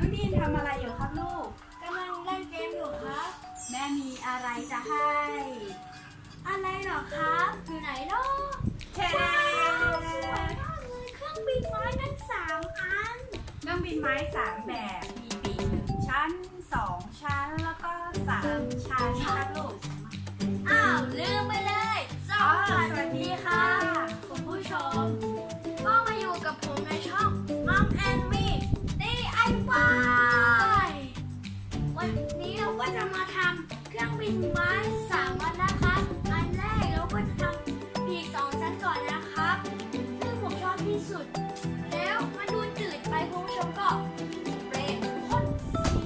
องดีนทำอะไรอยู่ครับลูก กำลังเล่นเกมอยู่ครับ แม่มีอะไรจะให้ อะไรเหรอครับอยู่ไหนเนาะ แช ว้าว ร์ สวยมากเลยเครื่องบินไม้ทั้ง3 อัน เครื่องบินไม้3แบบมีปีก1ชั้น2ชั้นแล้วก็3ชั้นนะครับลูก อ้าวลืมไปเลยส อ๋อ วัสดีค่ะคุณผู้ชม ก็มาอยู่กับผมในช่อง Mom and Me DIY วันนี้เราก็จะมาทำเครื่องบินไม้3 อันนะครับอันแรกเราก็จะทำปีก2 ชั้นก่อนนะครับซึ่งผมชอบที่สุด แล้วมันดูจืดไปคุณผู้ชมก็เปรย์พ่นสี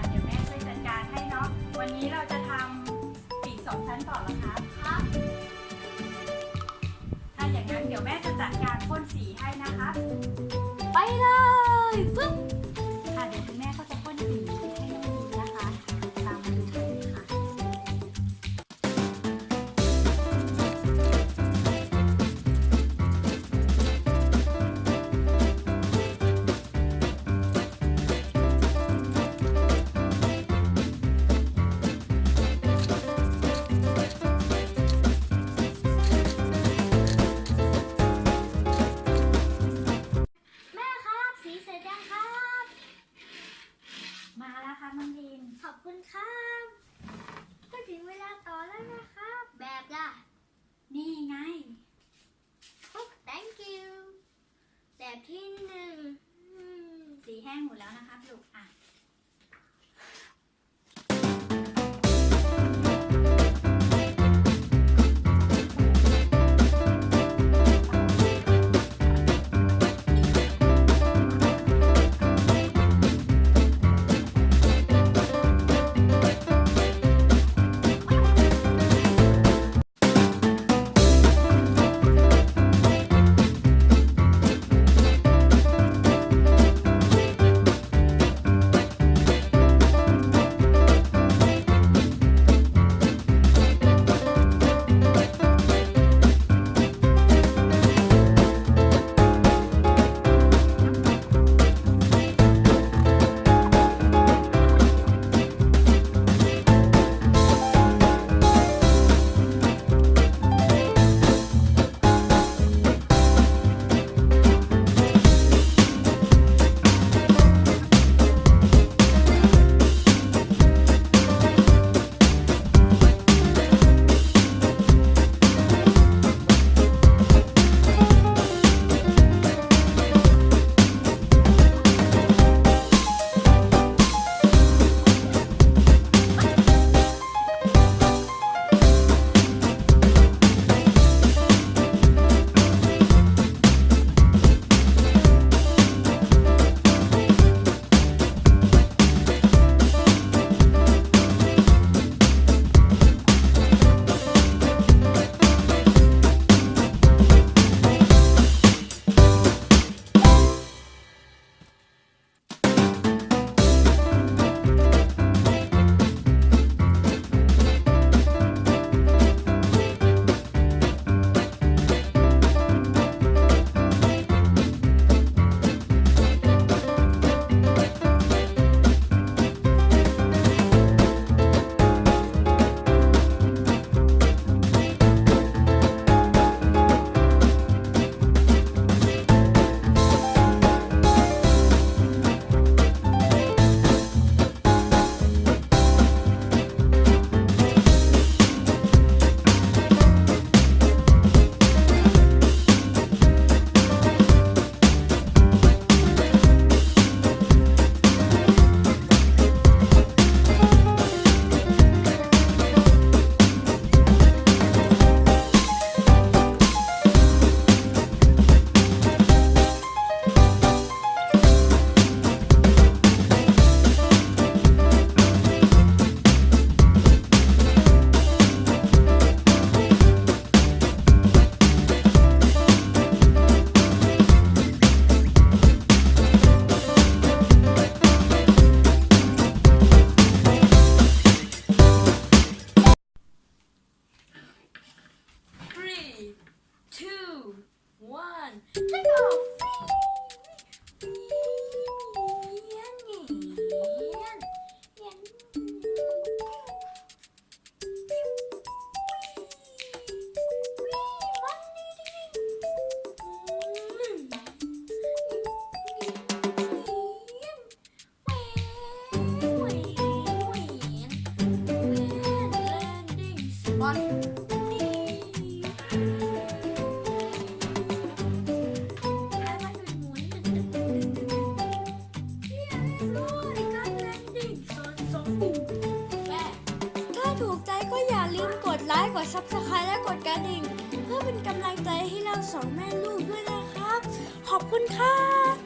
เดี๋ยวแม่ช่วยจัดการให้เนาะวันนี้เราจะทำปีก2ชั้นก่อนแล้วครับ ครับ ถ้าอย่างนั้นเดี๋ยวแม่จะจัดการพ่นสีให้นะครับ ไปเลยปึ๊บ เดี๋ยวคุณแม่ก็จะพ่นสีให้น้องดีนนะคะ ตามมาดูกันเลยค่ะ แม่ครับสีเสร็จยังครับ มาแล้วค่ะน้องดีน ขอบคุณครับก็ถึงเวลาต่อแล้วนะครับ แบบล่ะ นี่ไง ปุ๊บ thank you แบบที่1สีแห้งหมดแล้วนะคะลูก กด Subscribe และกดกระดิ่งเพื่อเป็นกำลังใจให้เราสองแม่ลูกด้วยนะครับขอบคุณครับ